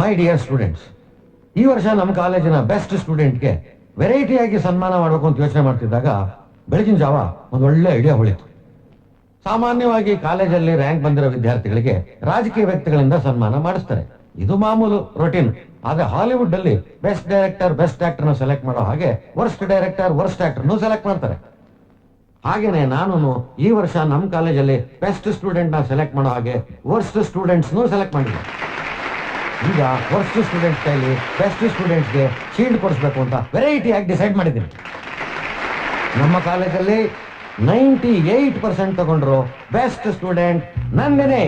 My dear students, ಈ ವರ್ಷ ನಮ್ಮ ಕಾಲೇಜಿನ ಬೆಸ್ಟ್ ಸ್ಟೂಡೆಂಟ್ಗೆ ವೆರೈಟಿಯಾಗಿ ಸನ್ಮಾನ ಮಾಡಬೇಕು ಅಂತ ಯೋಚನೆ ಮಾಡ್ತಿದ್ದಾಗ ಬೆಳಗಿನ ಜಾವ ಒಂದು ಒಳ್ಳೆ ಐಡಿಯಾ ಹೊಳಿತು. ಸಾಮಾನ್ಯವಾಗಿ ಕಾಲೇಜಲ್ಲಿ ರ್ಯಾಂಕ್ ಬಂದಿರೋ ವಿದ್ಯಾರ್ಥಿಗಳಿಗೆ ರಾಜಕೀಯ ವ್ಯಕ್ತಿಗಳಿಂದ ಸನ್ಮಾನ ಮಾಡಿಸ್ತಾರೆ, ಇದು ಮಾಮೂಲು ರೊಟೀನ್. ಆದ್ರೆ ಹಾಲಿವುಡ್ ಅಲ್ಲಿ best director best actor select ಮಾಡೋ ಹಾಗೆ worst director worst actor select ಮಾಡ್ತಾರೆ. ಹಾಗೇನೆ ನಾನು ಈ ವರ್ಷ ನಮ್ಮ ಕಾಲೇಜಲ್ಲಿ ಬೆಸ್ಟ್ ಸ್ಟೂಡೆಂಟ್ ನ ಸೆಲೆಕ್ಟ್ ಮಾಡೋ ಹಾಗೆ ವರ್ಸ್ಟ್ ಸ್ಟೂಡೆಂಟ್ಸ್ ಸೆಲೆಕ್ಟ್ ಮಾಡಿದ್ದೆ. ಈಗ ವರ್ಸ್ಟ್ ಸ್ಟೂಡೆಂಟ್ಸ್ ಕೈಲಿ ಬೆಸ್ಟ್ ಸ್ಟೂಡೆಂಟ್ಸ್ಗೆ ಶೀಲ್ಡ್ ಕೊಡಿಸ್ಬೇಕು ಅಂತ ವೆರೈಟಿಯಾಗಿ ಡಿಸೈಡ್ ಮಾಡಿದ್ದೀನಿ. ನಮ್ಮ ಕಾಲೇಜಲ್ಲಿ 98% ತಗೊಂಡ್ರು ಬೆಸ್ಟ್ ಸ್ಟೂಡೆಂಟ್ ನಂದೇನೆ.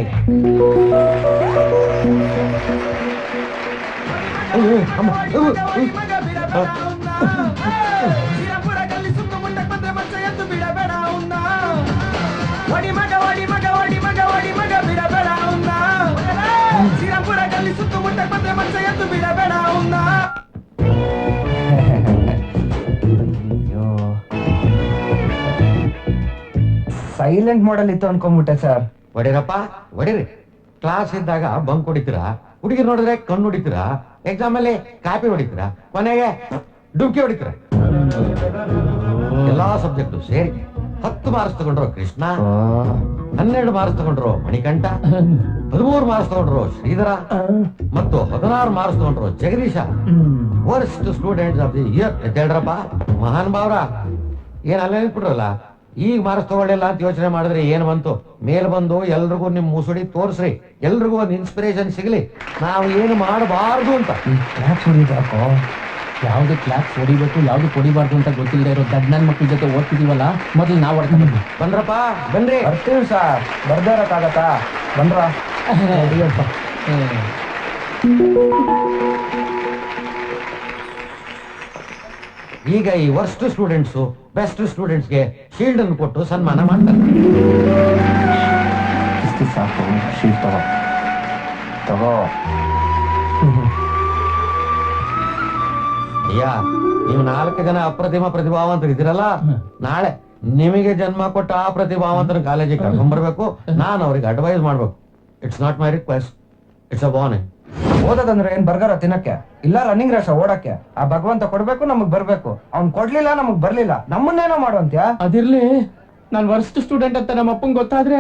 ಸೈಲೆಂಟ್ ಮಾಡಲ್ ಇತ್ತು ಅನ್ಕೊಂಡ್ಬಿಟ್ಟೆ ಸರ್. ಹೊಡಿರಪ್ಪ ಹೊಡಿರಿ. ಕ್ಲಾಸ್ ಇದ್ದಾಗ ಬಂಕ್ ಹೊಡಿತೀರಾ, ಹುಡುಗಿರ್ ನೋಡಿದ್ರೆ ಕಣ್ಣು ಹೊಡಿತೀರಾ, ಎಕ್ಸಾಮ್ ಅಲ್ಲಿ ಕಾಪಿ ಹೊಡಿತೀರಾ, ಕೊನೆಗೆ ಡುಬ್ಕಿ ಹೊಡಿತೀರಾ. ಎಲ್ಲಾ ಸಬ್ಜೆಕ್ಟ್ ಸೇರಿ 10 ಮಾರ್ಕ್ಸ್ ತಗೊಂಡ್ರು ಕೃಷ್ಣ, 12 ಮಾರ್ಕ್ಸ್ ತಗೊಂಡ್ರು ಮಣಿಕಂಠ, 13 ಮಾರ್ಕ್ಸ್ ತಗೊಂಡ್ರು ಶ್ರೀಧರ ಮತ್ತು 16 ಮಾರ್ಕ್ಸ್ ತಗೊಂಡ್ರು Jagadish. Worst students of the year ಎದ್ದೇಳ್ರಪ್ಪ. ಮಹಾನ್ ಭಾವ್ರ ಏನ್ ಅಲ್ಲೇ ನಿಂತ್ಬಿಟ್ರಲ್ಲ, ಈಗ ಮಾರ್ಕ್ಸ್ ತಗೊಳ್ಳಿಲ್ಲ ಅಂತ ಯೋಚನೆ ಮಾಡಿದ್ರೆ ಏನ್ ಬಂತು? ಮೇಲ್ ಬಂದು ಎಲ್ರಿಗೂ ನಿಮ್ ಮುಸುಡಿ ತೋರ್ಸ್ರಿ, ಎಲ್ರಿಗೂ ಒಂದು ಇನ್ಸ್ಪಿರೇಷನ್ ಸಿಗ್ಲಿ ನಾವು ಏನು ಮಾಡಬಾರ್ದು ಅಂತ. ಯಾವ್ದು ಕ್ಲಾಸ್ ಹೊಡಿಬೇಕು ಯಾವ್ದು ಹೊಡಿಬಾರ್ದು ಅಂತ ಗೊತ್ತಿಲ್ಲದೆ ಇರೋ ದಡ್ನನ್ ಮಕ್ಳ ಜೊತೆ ಓದ್ತಿದೀವಲ್ಲ, ಮೊದಲು ನಾವು ಹೊಡ್ಕೊಂಡು ಬಂದ್ರಪ್ಪ ಬನ್ರಿ. ಬರ್ತೀವಿ ಸರ್, ಬರ್ದೇ ಇರಕ್ಕಾಗತ್ತಾ? ಬಂದ್ರ ಈಗ ಈ ವರ್ಸ್ಟ್ ಸ್ಟೂಡೆಂಟ್ಸ್ ಬೆಸ್ಟ್ ಸ್ಟೂಡೆಂಟ್ಸ್ಗೆ ಶೀಲ್ಡ್ ಅನ್ನು ಕೊಟ್ಟು ಸನ್ಮಾನ ಮಾಡ್ತಾರೆ. ಇಷ್ಟು ಸಾಕು, ಶೀಲ್ಡ್ ತಗೋ. ಅಯ್ಯ, ನೀವು 4 ಜನ ಅಪ್ರತಿಮ ಪ್ರತಿಭಾವಂತರಿದ್ದೀರಲ್ಲ, ನಾಳೆ ನಿಮಗೆ ಜನ್ಮ ಕೊಟ್ಟ ಆ ಪ್ರತಿಭಾವಂತರ ಕಾಲೇಜಿಗೆ ಕರ್ಕೊಂಡ್ ಬರ್ಬೇಕು, ನಾನು ಅವ್ರಿಗೆ ಅಡ್ವೈಸ್ ಮಾಡ್ಬೇಕು. It's not my request, it's a warning. ಓದೋದಂದ್ರೆ ಏನ್ ಬರ್ಗಾರ ತಿನ್ನಕ್ಕೆ ಇಲ್ಲ ರನ್ನಿಂಗ್ ರೇಸ್ ಓಡಕ್ಕೆ. ಆ ಭಗವಂತ ಕೊಡ್ಬೇಕು, ನಮಗ್ ಬರ್ಬೇಕು. ಅವ್ನ್ ಕೊಡ್ಲಿಲ್ಲ, ನಮಗ್ ಬರ್ಲಿಲ್ಲ, ನಮ್ಮನ್ನೇನೋ ಮಾಡುವಂತ್ಯಾ? ಅದಿರ್ಲಿ, ನಾನ್ ವರ್ಸ್ಟ್ ಸ್ಟೂಡೆಂಟ್ ಅಂತ ನಮ್ಮ ಅಪ್ಪಂಗ್ ಗೊತ್ತಾದ್ರೆ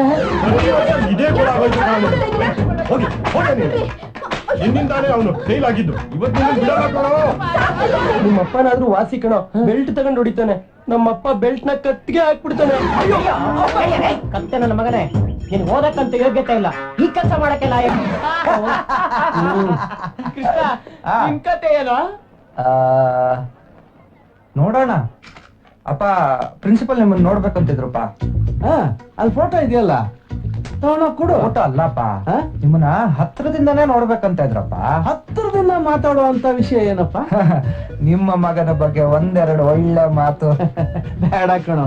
ನಿನ್ನಿಂದಾನೇ ಅವನು ಫೇಲ್ ಆಗಿದ್ದು. ಇವತ್ತು ನಿಮ್ಮಪ್ಪನಾದ್ರೂ ವಾಸಿ ಕಣೋ, ಬೆಲ್ಟ್ ತಗೊಂಡು ಹೊಡಿತಾನೆ. ನಮ್ಮಪ್ಪ ಬೆಲ್ಟ್ ನ ಕತ್ತಿಗೆ ಹಾಕ್ಬಿಡ್ತಾನೆ. ಕತ್ತೆ ನನ್ನ ಮಗನೇ, ನೀನ್ ಓದಕ್ಕಂತ ಯೋಗ್ಯತೆ ಇಲ್ಲ, ಈ ಕೆಲಸ ಮಾಡಕ್ಕೆಲ್ಲ. ಕೃಷ್ಣ, ನಿನ್ ಕತೆ ಏನೋ? ನೋಡೋಣ ಅಪ್ಪ. ಪ್ರಿನ್ಸಿಪಲ್ ನಿಮ್ಮನ್ನ ನೋಡ್ಬೇಕಂತಿದ್ರಪ್ಪ. ಅಲ್ಲಿ ಫೋಟೋ ಇದೆಯಲ್ಲ, ತಗೊಂಡೋಗ್ ಕೊಡು. ಫೋಟೋ ಅಲ್ಲಪ್ಪ, ನಿಮ್ಮನ್ನ ಹತ್ರದಿಂದಾನೇ ನೋಡ್ಬೇಕಂತ ಇದ್ರಪ್ಪ. ಹತ್ರದಿಂದ ಮಾತಾಡುವಂತ ವಿಷಯ ಏನಪ್ಪ? ನಿಮ್ಮ ಮಗನ ಬಗ್ಗೆ ಒಂದೆರಡು ಒಳ್ಳೆ ಮಾತು. ಬೇಡ ಕಣೋ,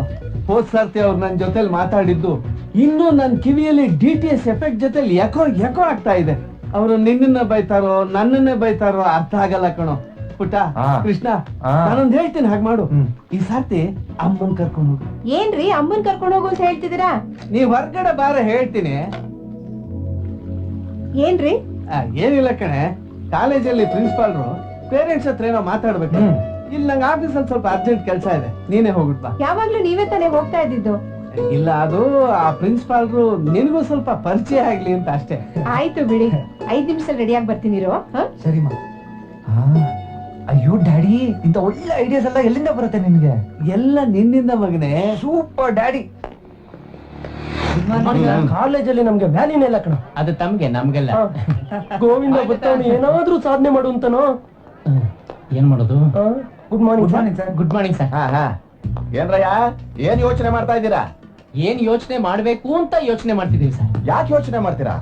ಹೋದ್ ಸರ್ತಿ ಅವ್ರು ನನ್ ಜೊತೆಲಿ ಮಾತಾಡಿದ್ದು ಇನ್ನು ನನ್ ಕಿವಿಯಲ್ಲಿ DTS ಎಫೆಕ್ಟ್ ಜೊತೆಲಿ ಎಕೋ ಆಗ್ತಾ ಇದೆ. ಅವರು ನಿನ್ನನ್ನ ಬೈತಾರೋ ನನ್ನನ್ನೇ ಬೈತಾರೋ ಅರ್ಥ ಆಗಲ್ಲ ಕಣೋ. ಪುಟ್ಟ, ಕೃಷ್ಣ, ನಾನೊಂದ್ ಹೇಳ್ತೀನಿ, ಹಾಗೆ ಮಾಡು. ಈ ಸರ್ತಿ ಅಮ್ಮನ್ ಕರ್ಕೊಂಡು ಹೋಗು. ಏನ್ರಿ ಅಮ್ಮನ್ ಕರ್ಕೊಂಡು ಹೋಗು ಅಂತ ಹೇಳ್ತಿದ್ದೀರಾ? ನೀವ್ ಹೊರ್ಗಡೆ ಬಾರ, ಹೇಳ್ತೀನಿ. ಏನ್ರಿ? ಏನಿಲ್ಲ ಕಣೆ, ಕಾಲೇಜಲ್ಲಿ ಪ್ರಿನ್ಸಿಪಾಲ್ರು ಪೇರೆಂಟ್ಸ್ ಹತ್ರ ಏನೋ ಮಾತಾಡ್ಬೇಕು. ಇಲ್ಲಿ ನಂಗೆ ಆಫೀಸಲ್ಲಿ ಸ್ವಲ್ಪ ಅರ್ಜೆಂಟ್ ಕೆಲಸ ಇದೆ, ನೀನೇ ಹೋಗ್ಬಿಟ್ ಬಾ. ಯಾವಾಗ್ಲೂ ನೀವೇ ತಾನೇ ಹೋಗ್ತಾ ಇದ್ದಿದ್ದು? ಇಲ್ಲ, ಅದು ಆ ಪ್ರಿನ್ಸಿಪಾಲ್ರು ನಿನಗೂ ಸ್ವಲ್ಪ ಪರಿಚಯ ಆಗ್ಲಿ ಅಂತ ಅಷ್ಟೇ. ಆಯ್ತು ಬಿಡಿ, 5 ನಿಮಿಷ ರೆಡಿಯಾಗಿ ಬರ್ತೀನಿರೋ. ಸರಿ ಮಾ. ಅಯ್ಯೋ ಡ್ಯಾಡಿ, ಇಂತ ಒಳ್ಳೆ ಐಡಿಯಾಸ್ ಎಲ್ಲ ಎಲ್ಲಿಂದ ಬರುತ್ತೆ ನಿನ್ಗೆ? ಎಲ್ಲ ನಿನ್ನಿಂದ ಮಗನೇ. Super daddy. ಕಾಲೇಜಲ್ಲಿ ನಮ್ಗೆ ವ್ಯಾಲ್ಯೂನೇ ಇಲ್ಲ ಕಣ. ಅದು ತಮ್ಗೆ, ನಮ್ಗೆಲ್ಲ. ಗೋವಿಂದ ಬರ್ತಾನೆ, ಏನಾದ್ರೂ ಸಾಧನೆ ಮಾಡು ಅಂತನೋ. ಏನ್ ಮಾಡೋದು? Good morning sir. Good morning sir. ಏನ್ರಯ್ಯ, ಏನ್ ಯೋಚನೆ ಮಾಡ್ತಾ ಇದ್ದೀರಾ? ಏನ್ ಯೋಚನೆ ಮಾಡ್ಬೇಕು ಅಂತ ಯೋಚನೆ ಮಾಡ್ತಿದೀವಿ ಸರ್. ಯಾಕೆ ಯೋಚನೆ ಮಾಡ್ತೀರಾ?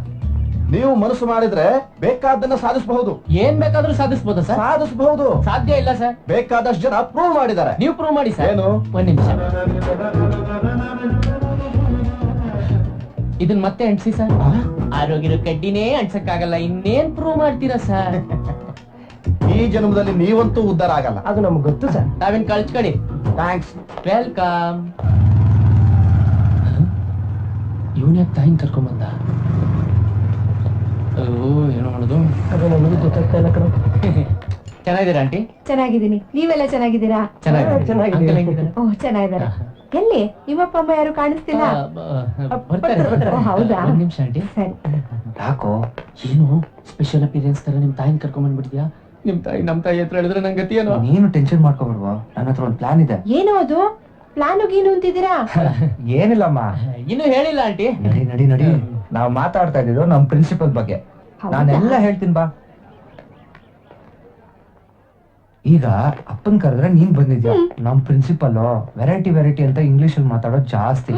ನೀವು ಮನಸ್ಸು ಮಾಡಿದ್ರೆ ಬೇಕಾದನ್ನ ಸಾಧಿಸಬಹುದು. ಏನ್ ಬೇಕಾದ್ರೂ ಸಾಧಿಸಬಹುದು ಸರ್. ಸಾಧಿಸಬಹುದು. ಸಾಧ್ಯ ಇಲ್ಲ ಸರ್. ಬೇಕಾದಷ್ಟು ಜನ ಪ್ರೂವ್ ಮಾಡಿದ್ದಾರೆ. ನೀವು ಪ್ರೂವ್ ಮಾಡಿ ಸರ್. ಏನು? ಒಂದ್ ನಿಮಿಷ, ಇದನ್ ಮತ್ತೆ ಅಂಟಿಸಿ ಸರ್. ಆರೋಗ್ಯದ ಕಡ್ಡಿನೇ ಅಂಟ್ಸಕ್ಕಾಗಲ್ಲ, ಇನ್ನೇನ್ ಪ್ರೂವ್ ಮಾಡ್ತೀರಾ ಸರ್? ಈ ಜನ್ಮದಲ್ಲಿ ನೀವಂತೂ ಉದ್ಧಾರ ಆಗಲ್ಲ, ಅದು ನಮ್ಗೆ ಗೊತ್ತು ಸರ್. ನಾವೇನ್ ಕಳ್ಸ್ಕೊಡಿ. ಥ್ಯಾಂಕ್ಸ್. ವೆಲ್ಕಮ್. ಇವನ್ ಯಾಕೆ ತಾಯಿನ್ ಕರ್ಕೊಂಬಂದ? ಏನೋ ಮಾಡೋದು. ಅದು ನನಗೂ ಗೊತ್ತಾಗ್ತಾ ಇಲ್ಲ ಕಣ. ಚೆನ್ನಾಗಿದ್ದೀರಾ ಆಂಟಿ? ಚೆನ್ನಾಗಿದ್ದೀನಿ, ನೀವೆಲ್ಲ ಚೆನ್ನಾಗಿದ್ದೀರಾ? ಚೆನ್ನಾಗಿದ್ದೀನಿ. Uncle ಹೆಂಗಿದ್ದಾರೆ? ಓ ಚೆನ್ನಾಗಿದ್ದಾರೆ. ಎಲ್ಲಿ ನಿಮ್ಮಪ್ಪ ಅಮ್ಮ ಯಾರು ಕಾಣಿಸ್ತಿಲ್ಲ? ಬರ್ತಾರೆ. ಓ, ಹೌದಾ? ಒಂದ್ ನಿಮಿಷ ಆಂಟಿ. ಸರಿ. ಯಾಕೋ ಏನು ಸ್ಪೆಷಲ್ ಅಪಿಯರೆನ್ಸ್ ತರ ನಿಮ್ ತಾಯಿನ ಕರ್ಕೊಂಡ್ ಬಂದ್ಬಿಟ್ಟಿದ್ಯಾ? ನಿಮ್ ತಾಯಿ ನಮ್ ತಾಯಿ ಹತ್ರ ಹೇಳಿದ್ರೆ ನಂಗೆ ಗತಿ ಏನೋ. ನೀನು ಟೆನ್ಷನ್ ಮಾಡ್ಕೊಬಿಡ್ವಾ, ನನ್ನ ಹತ್ರ ಒಂದು ಪ್ಲಾನ್ ಇದೆ. ಏನು ಅದು? ಪ್ಲಾನು ಗೀನು ಅಂತಿದ್ದೀರಾ? ಏನಿಲ್ಲಮ್ಮ, ಇನ್ನು ಹೇಳಿಲ್ಲ ಆಂಟಿ. ನಡಿ ನಡಿ ನಡಿ. ನಾವು ಮಾತಾಡ್ತಾ ಇದ್ದಿದ್ದು ನಮ್ ಪ್ರಿನ್ಸಿಪಲ್ ಬಗ್ಗೆ. ಹೌದಾ? ನಾನೆಲ್ಲ ಹೇಳ್ತೀನಿ ಬಾ. ಈಗ ಅಪ್ಪನ್ ಕರೆದ್ರೆ ನೀನ್ ಬಂದಿದ್ಯಾ. ನಮ್ ಪ್ರಿನ್ಸಿಪಲ್ ವೆರೈಟಿ ಅಂತ ಇಂಗ್ಲಿಷ್ ಅಲ್ಲಿ ಮಾತಾಡೋದು ಜಾಸ್ತಿ.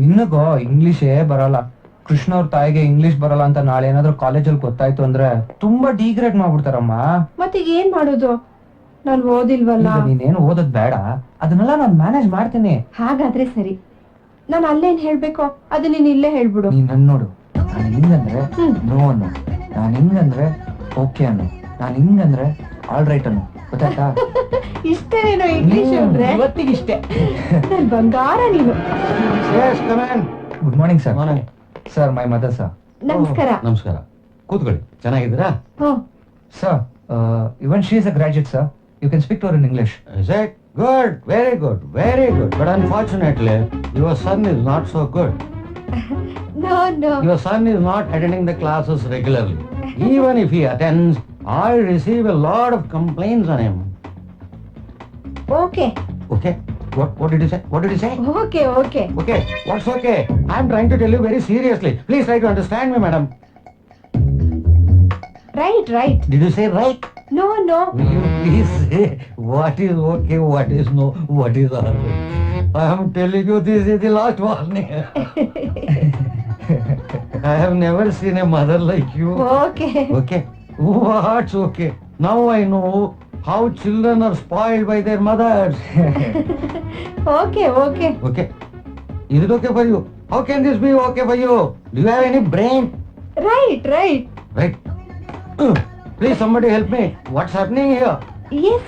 ನಿನಗೋ ಇಂಗ್ಲಿಷೇ ಬರಲ್ಲ. ಕೃಷ್ಣ ಅವ್ರ ತಾಯಿಗೆ ಇಂಗ್ಲಿಷ್ ಬರಲ್ಲ ಅಂತ ನಾಳೆ ಏನಾದ್ರು ಕಾಲೇಜಲ್ಲಿ ಗೊತ್ತಾಯ್ತು ಅಂದ್ರೆ ತುಂಬಾ ಡಿಗ್ರೇಡ್ ಮಾಡ್ಬಿಡ್ತಾರಮ್ಮ. ಮತ್ತೀಗ ಏನ್ ಮಾಡೋದು? ನಾನು ಓದಿಲ್ವಲ್ಲ. ಈಗ ನೀನೇನು ಓದೋದ್ ಬೇಡ, ಅದನ್ನೆಲ್ಲ ನಾನ್ ಮ್ಯಾನೇಜ್ ಮಾಡ್ತೀನಿ. ಹಾಗಾದ್ರೆ ಸರಿ, ನಾನು ಅಲ್ಲೇನ್ ಹೇಳ್ಬೇಕೋ ಅದು ನೀನ್ ಇಲ್ಲೇ ಹೇಳ್ಬಿಡು. ನೀನ್ ನನ್ ನೋಡು, ನಾನು ಹಿಂಗಂದ್ರೆ ನೋ ಅನ್ನು, ನಾನ್ ಹಿಂಗಂದ್ರೆ ಓಕೆ ಅನ್ನು, ನಾನ್ ಹಿಂಗಂದ್ರೆ ಆಲ್ ರೈಟ್ ಅನ್ನು. ಗೊತ್ತಾಯ್ತಾ? ಇಷ್ಟೇನೇನೋ ಇಂಗ್ಲಿಷ್ ಅಂದ್ರೆ? ಇವತ್ತಿಗೆ ಇಷ್ಟೇ. ನನ್ ಬಂಗಾರ ನೀನು. Good morning sir. Sir, my mother sir. ನಮಸ್ಕಾರ. ನಮಸ್ಕಾರ, ಕೂತ್ಕೊಳ್ಳಿ. ಚೆನ್ನಾಗಿದ್ದೀರಾ? ಹ್ಮ್. Sir, even she is a graduate sir. You can speak to ಅವರ್ in English. Is it? Good, very good, very good. But unfortunately, your son is not so good. No, no. Your son is not attending the classes regularly. Even if he attends, I receive a lot of complaints on him. Okay. Okay? What did you say? What did you say? Okay, okay. Okay, what's okay? I'm trying to tell you very seriously. Please try to understand me, madam. Right, right. Did you say right? No, no. Will you please say what is okay, what is no, what is all right? I am telling you, this is the last warning. I have never seen a mother like you. Okay. Okay? What's okay? Now I know how children are spoiled by their mothers. Okay, okay. Okay? Is it okay for you? How can this be okay for you? Do you have any brain? Right, right. Right? Please somebody help me. What's happening here? Yes.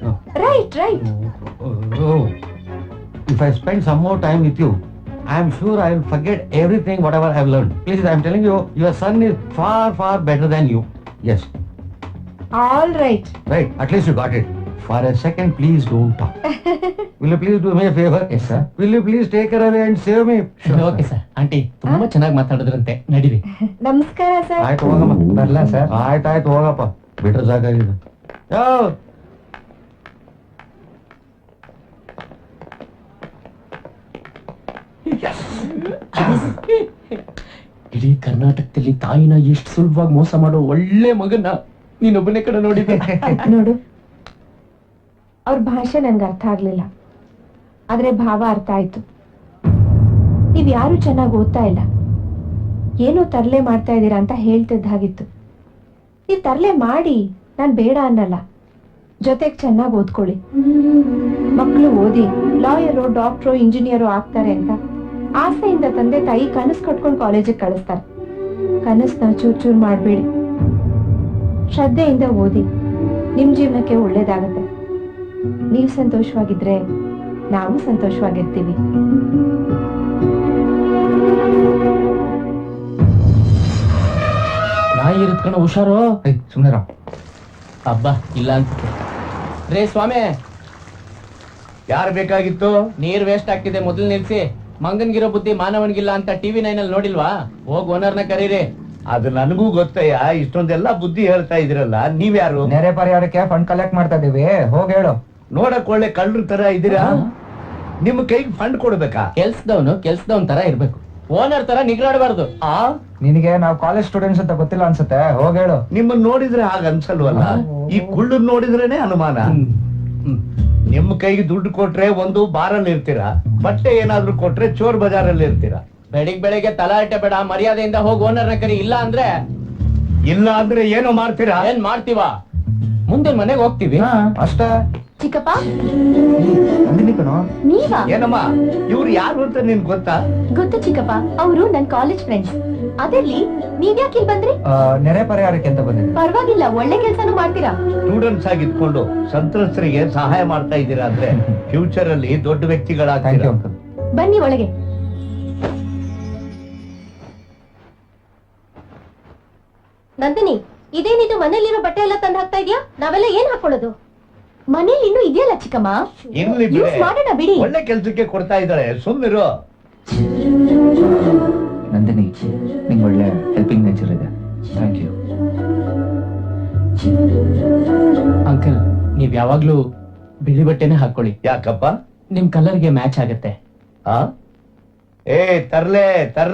No. Right, right. Oh. If I spend some more time with you, I am sure I will forget everything whatever I have learned. Please, I am telling you, your son is far, far better than you. Yes. All right. Right. At least you got it. For a second, please don't talk. Will you please do me a favor? Yes, sir. Will you please take her away and save me? Okay sir. Aunty ತುಂಬಾ ಚೆನ್ನಾಗಿ ಮಾತಾಡಿದ್ರಂತೆ, ನಡೀರಿ. ನಮಸ್ಕಾರ sir. ಆಯ್ತು ಹೋಗಮ್ಮ. ಬರ್ಲಾ sir? ಆಯ್ತಾಯ್ತು ಹೋಗಪ್ಪ. ಬಿಟ್ರೆ ಸಾಕಾಗಿದೆ. ಯಾವ ಇಡೀ ಕರ್ನಾಟಕದಲ್ಲಿ ತಾಯಿನ ಎಷ್ಟು ಸುಲಭವಾಗಿ ಮೋಸ ಮಾಡೋ ಒಳ್ಳೆ ಮಗನ ನೀನೊಬ್ಬನೇ ಕಡೆ ನೋಡಿದ್ದೆ. ನೋಡು, ಅವ್ರ ಭಾಷೆ ನನ್ಗೆ ಅರ್ಥ ಆಗ್ಲಿಲ್ಲ, ಆದ್ರೆ ಭಾವ ಅರ್ಥ ಆಯ್ತು. ನೀವ್ ಯಾರು ಚೆನ್ನಾಗಿ ಓದ್ತಾ ಇಲ್ಲ, ಏನೋ ತರ್ಲೆ ಮಾಡ್ತಾ ಇದ್ದೀರಾ ಅಂತ ಹೇಳ್ತಿದ್ದಾಗಿತ್ತು. ನೀವ್ ತರ್ಲೆ ಮಾಡಿ, ನಾನ್ ಬೇಡ ಅನ್ನಲ್ಲ. ಜೊತೆಗೆ ಚೆನ್ನಾಗಿ ಓದ್ಕೊಳ್ಳಿ. ಮಕ್ಕಳು ಓದಿ ಲಾಯರು, ಡಾಕ್ಟ್ರು, ಇಂಜಿನಿಯರು ಆಗ್ತಾರೆ ಅಂತ ಆಸೆಯಿಂದ ತಂದೆ ತಾಯಿ ಕನಸು ಕಟ್ಕೊಂಡು ಕಾಲೇಜಿಗೆ ಕಳಿಸ್ತಾರೆ. ಕನಸನ್ನ ಚೂರ್ ಚೂರ್ ಮಾಡ್ಬೇಡಿ. ಶ್ರದ್ಧೆಯಿಂದ ಓದಿ, ನಿಮ್ ಜೀವನಕ್ಕೆ ಒಳ್ಳೇದಾಗತ್ತೆ. ನೀವು ಸಂತೋಷವಾಗಿದ್ರೆ ನಾವು ಸಂತೋಷವಾಗಿರ್ತೀವಿ. ನಾಯಿ ಇರುತ್ಕಣ ಹುಷಾರು. ಸುಮ್ಮನೆ ಹಬ್ಬ ಇಲ್ಲ ಅನ್ಸುತ್ತೆ. ರೇ ಸ್ವಾಮಿ, ಯಾರು ಬೇಕಾಗಿತ್ತು? ನೀರ್ ವೇಸ್ಟ್ ಆಗ್ತಿದೆ, ಮೊದಲು ನಿಲ್ಸಿ. ಮಂಗನ್ಗಿರೋ ಬುದ್ಧಿ ಮಾನವನ್ಗಿಲ್ಲ ಅಂತ TV 9 ಅಲ್ಲಿ ನೋಡಿಲ್ವಾ? ಹೋಗ್ ಓನರ್ನ ಕರೀರಿ. ಅದು ನನಗೂ ಗೊತ್ತಯ್ಯ, ಇಷ್ಟೊಂದೆಲ್ಲ ಬುದ್ಧಿ ಹೇಳ್ತಾ ಇದ್ರಲ್ಲ, ನೀವ್ಯಾರು? ನೆರೆ ಪರಿಹಾರಕ್ಕೆ ಫಂಡ್ ಕಲೆಕ್ಟ್ ಮಾಡ್ತಾ ಇದೀವಿ. ಹೋಗ್ ಹೇಳು. ನೋಡಕ್ ಒಳ್ಳೆ ಕಳ್ಳರ ತರ ಇದ್ದೀರಾ. ನಿಮ್ ಕೈಗೆ ಫಂಡ್ ಕೊಡ್ಬೇಕಾ? ಕೆಲ್ಸದವನ್ ತರ ಇರ್ಬೇಕು, ಓನರ್ ತರ ನಿಗ್ರಾಡಬಾರ್ದು. ನಿನಗೆ ನಾವು ಕಾಲೇಜ್ ಸ್ಟೂಡೆಂಟ್ಸ್ ಅಂತ ಗೊತ್ತಿಲ್ಲ ಅನ್ಸುತ್ತೆ. ಹೋಗ್ ಹೇಳು. ನಿಮ್ಮನ್ನ ನೋಡಿದ್ರೆ ಹಾಗ ಅನ್ಸಲ್ವಲ್ಲ, ಈ ಕುಳ್ಳನ್ ನೋಡಿದ್ರೇನೆ ಅನುಮಾನ. ನಿಮ್ ಕೈಗೆ ದುಡ್ಡು ಕೊಟ್ರೆ ಒಂದು ಬಾರಲ್ಲಿ ಇರ್ತೀರಾ, ಬಟ್ಟೆ ಏನಾದ್ರೂ ಕೊಟ್ರೆ ಚೋರ್ ಬಜಾರಲ್ಲಿ ಇರ್ತೀರಾ. ಬೆಳಿಗ್ಗೆ ತಲಾಟೆ ಬೇಡ, ಮರ್ಯಾದೆಯಿಂದ ಹೋಗಿ ಓನರ್ನ ಕರಿ. ಇಲ್ಲ ಅಂದ್ರೆ ಏನೋ ಮಾಡ್ತೀರಾ? ಏನ್ ಮಾಡ್ತೀವ? ಮುಂದೆ ಮನೆಗೆ ಹೋಗ್ತೀವಿ ಅಷ್ಟೇ. ಚಿಕ್ಕಪ್ಪ, ನಂದಿನಿ ಕಣೋ. ನೀವಾ? ಏನಮ್ಮ, ಇವ್ರು ಯಾರು ಅಂತ ನಿನ್ ಗೊತ್ತಾ? ಗೊತ್ತು ಚಿಕ್ಕಪ್ಪ, ಅವರು ನನ್ ಕಾಲೇಜ್ ಫ್ರೆಂಡ್ಸ್. ಅದಲ್ಲಿ ನೀವ್ಯಾಕೆ ಇಲ್ಲಿ ಬಂದ್ರಿ? ನೆರೆ ಪರಿಹಾರಕ್ಕೆ ಅಂತ ಬಂದಿದ್ದೆ. ಪರವಾಗಿಲ್ಲ, ಒಳ್ಳೆ ಕೆಲ್ಸನೂ ಮಾಡ್ತೀರಾ. ಸ್ಟೂಡೆಂಟ್ಸ್ ಆಗಿ ಇದ್ಕೊಂಡು ಸಂತ್ರಸ್ತರಿಗೆ ಸಹಾಯ ಮಾಡ್ತಾ ಇದ್ದೀರಾ ಅಂದ್ರೆ ಫ್ಯೂಚರ್ ಅಲ್ಲಿ ದೊಡ್ಡ ಥ್ಯಾಂಕ್ ಯು ವ್ಯಕ್ತಿಗಳಾಗ್ತೀರಾ. ಬನ್ನಿ ಒಳಗೆ. ನಂದಿನಿ, ಇದೇನಿದು ಮನೇಲಿರೋ ಬಟ್ಟೆ ಎಲ್ಲ ತಂದು ಹಾಕ್ತಾ ಇದೀಯಾ? ನಾವೆಲ್ಲ ಏನ್ ಹಾಕೊಳ್ಳೋದು? ಮನೇಲಿ ಇನ್ನೂ ಇದೆಯಲ್ಲ ಚಿಕ್ಕಮ್ಮ, ಇರ್ಲಿ ಯೂಸ್ ಬಿಡೆ. ಮಾಡೋಣ ಬಿಡಿ. ಒಳ್ಳೆ ಕೆಲ್ಸಕ್ಕೆ ಕೊಡ್ತಾ ಇದ್ದಾಳೆ, ಸುಮ್ಮಿರು. ನಂದಿನಿ, ನಿಂಗೆ ಒಳ್ಳೆ ಹೆಲ್ಪಿಂಗ್ ನೇಚರ್ ಇದೆ. Thank you. ಅಂಕಲ್, ನೀವ್ ಯಾವಾಗ್ಲೂ ಬಿಳಿ ಬಟ್ಟೆನೆ ಹಾಕೊಳ್ಳಿ, ಯಾಕಪ್ಪ? ನಿಮ್ ಕಲರ್ಗೆ ಮ್ಯಾಚ್ ಆಗತ್ತೆ. ಆ? ಏ ತರ್ಲೆ